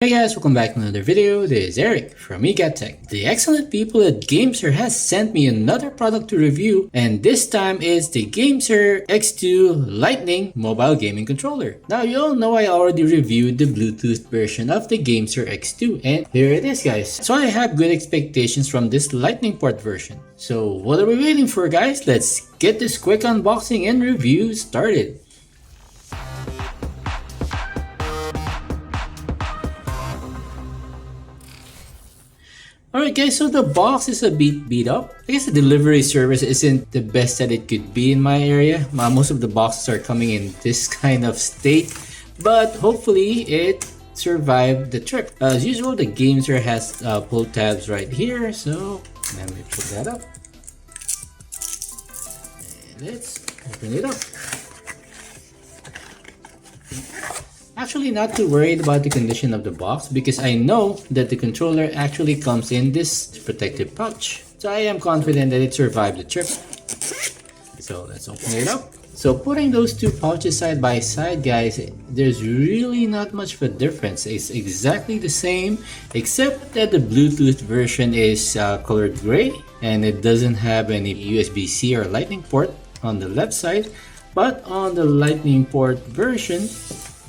Hey guys, welcome back to another video. This is Eric from Tech. The excellent people at Gamesir has sent me another product to review, and this time is the Gamesir X2 Lightning mobile gaming controller. Now you all know I already reviewed the Bluetooth version of the Gamesir X2, and here it is guys. So I have good expectations from this Lightning port version. So what are we waiting for guys? Let's get this quick unboxing and review started. Alright guys, so the box is a bit beat up. I guess the delivery service isn't the best that it could be in my area. Most of the boxes are coming in this kind of state, but hopefully it survived the trip. As usual, the Gamesir has pull tabs right here, so let me put that up. And let's open it up. Actually not too worried about the condition of the box because I know that the controller actually comes in this protective pouch. So I am confident that it survived the trip. So let's open it up. So putting those two pouches side by side guys, there's really not much of a difference. It's exactly the same except that the Bluetooth version is colored gray and it doesn't have any USB-C or lightning port on the left side. But on the lightning port version,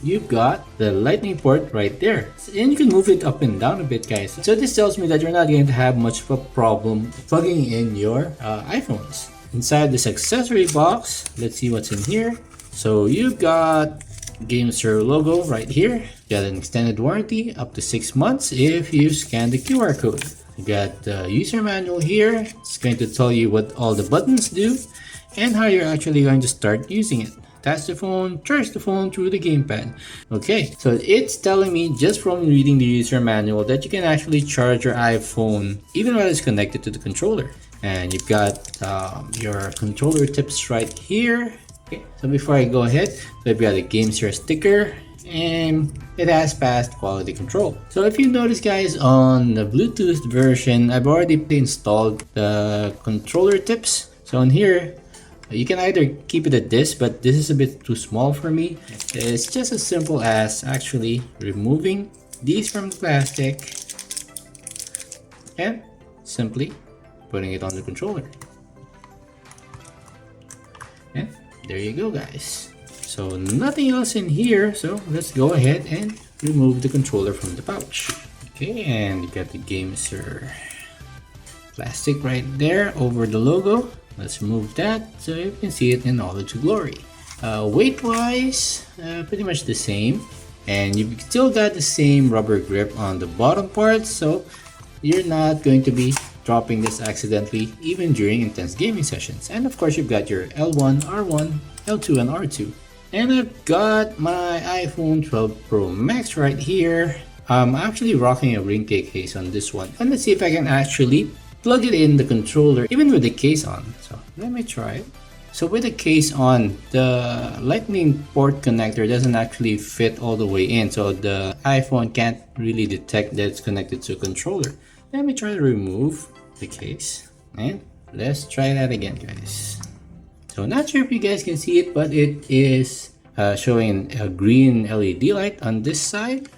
you've got the lightning port right there, and you can move it up and down a bit guys. So this tells me that you're not going to have much of a problem plugging in your iPhones. Inside this accessory box, let's see what's in here. So you've got Gamesir logo right here. You got an extended warranty up to 6 months if you scan the QR code. You got the user manual here. It's going to tell you what all the buttons do and how you're actually going to start using it. Attach the phone, charge the phone through the gamepad. Okay, so it's telling me just from reading the user manual that you can actually charge your iPhone even while it's connected to the controller. And you've got your controller tips right here. Okay, so before I go ahead, we've got a Gamesir sticker and it has past quality control. So if you notice guys, on the Bluetooth version, I've already installed the controller tips. So in here, you can either keep it at this, but this is a bit too small for me. It's just as simple as actually removing these from the plastic and simply putting it on the controller. And there you go guys. So nothing else in here, so let's go ahead and remove the controller from the pouch. Okay, and you got the Gamesir plastic right there over the logo. Let's remove that so you can see it in all its glory. Weight wise, pretty much the same, and you've still got the same rubber grip on the bottom part, so you're not going to be dropping this accidentally even during intense gaming sessions. And of course you've got your L1, R1, L2 and R2. And I've got my iPhone 12 Pro Max right here. I'm actually rocking a ring case on this one, and let's see if I can actually plug it in the controller even with the case on. So let me try it. So with the case on, the lightning port connector doesn't actually fit all the way in, so the iPhone can't really detect that it's connected to a controller. Let me try to remove the case and let's try that again guys. So not sure if you guys can see it, but it is showing a green LED light on this side.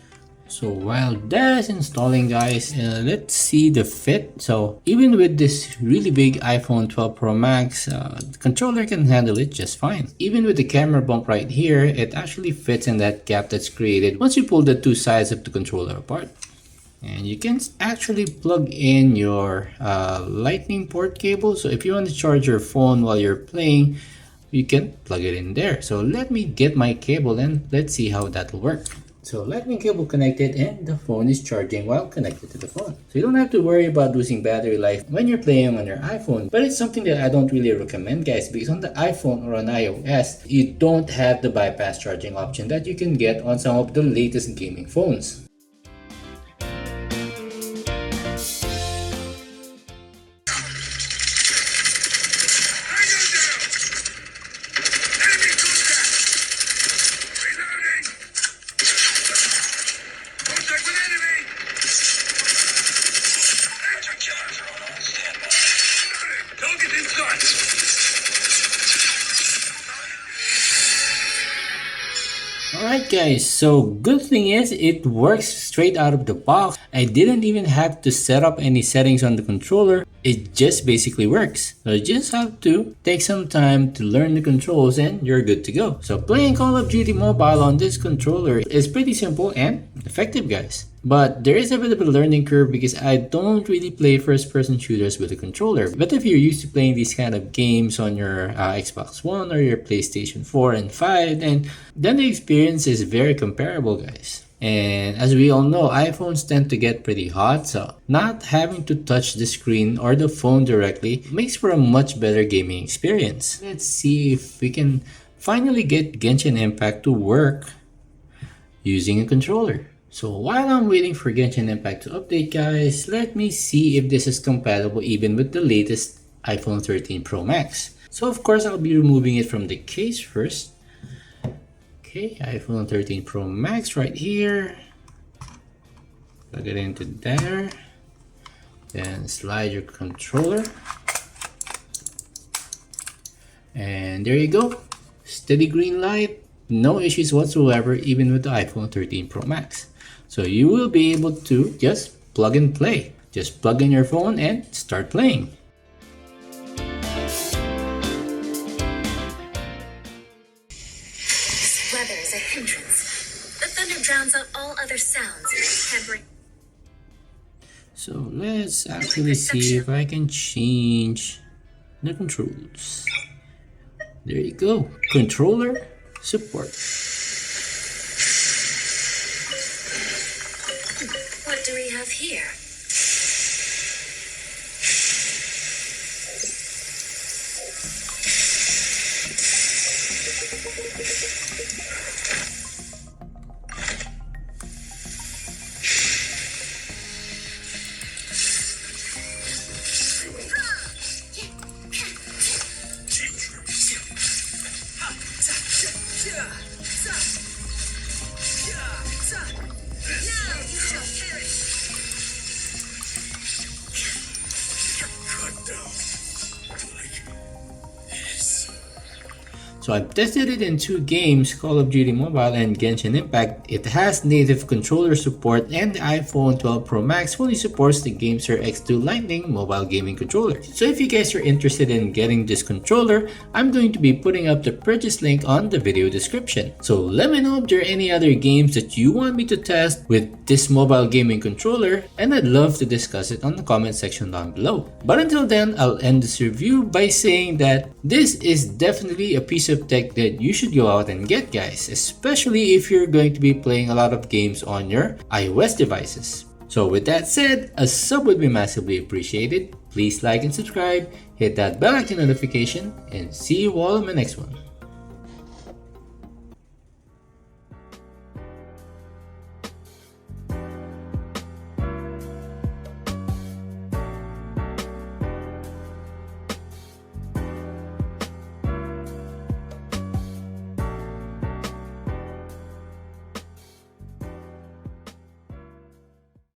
So while that is installing guys, let's see the fit. So even with this really big iPhone 12 Pro Max, the controller can handle it just fine. Even with the camera bump right here, it actually fits in that gap that's created once you pull the two sides of the controller apart. And you can actually plug in your lightning port cable. So if you want to charge your phone while you're playing, you can plug it in there. So let me get my cable and let's see how that will work. So lightning cable connected and the phone is charging while connected to the phone. So you don't have to worry about losing battery life when you're playing on your iPhone. But it's something that I don't really recommend guys, because on the iPhone or on iOS, you don't have the bypass charging option that you can get on some of the latest gaming phones. Alright guys, so good thing is it works straight out of the box. I didn't even have to set up any settings on the controller. It just basically works. So you just have to take some time to learn the controls and you're good to go. So playing Call of Duty Mobile on this controller is pretty simple and effective, guys. But there is a bit of a learning curve because I don't really play first-person shooters with a controller. But if you're used to playing these kind of games on your Xbox One or your PlayStation 4 and 5, then the experience is very comparable, guys. And as we all know, iPhones tend to get pretty hot, so not having to touch the screen or the phone directly makes for a much better gaming experience. Let's see if we can finally get Genshin Impact to work using a controller. So while I'm waiting for Genshin Impact to update, guys, let me see if this is compatible even with the latest iPhone 13 Pro Max. So of course, I'll be removing it from the case first. Okay, iPhone 13 Pro Max right here. Plug it into there. Then slide your controller. And there you go. Steady green light. No issues whatsoever even with the iPhone 13 Pro Max. So you will be able to just plug and play. Just plug in your phone and start playing. This weather is a hindrance. The thunder drowns out all other sounds, hampering. So let's actually see if I can change the controls. There you go. Controller support. What do we have here? Now you shall perish. So I've tested it in 2 games, Call of Duty Mobile and Genshin Impact. It has native controller support and the iPhone 12 Pro Max fully supports the Gamesir X2 Lightning mobile gaming controller. So if you guys are interested in getting this controller, I'm going to be putting up the purchase link on the video description. So let me know if there are any other games that you want me to test with this mobile gaming controller, and I'd love to discuss it on the comment section down below. But until then, I'll end this review by saying that this is definitely a piece of tech that you should go out and get, guys, especially if you're going to be playing a lot of games on your iOS devices. So with that said, a sub would be massively appreciated. Please like and subscribe, hit that bell icon notification, and see you all in my next one.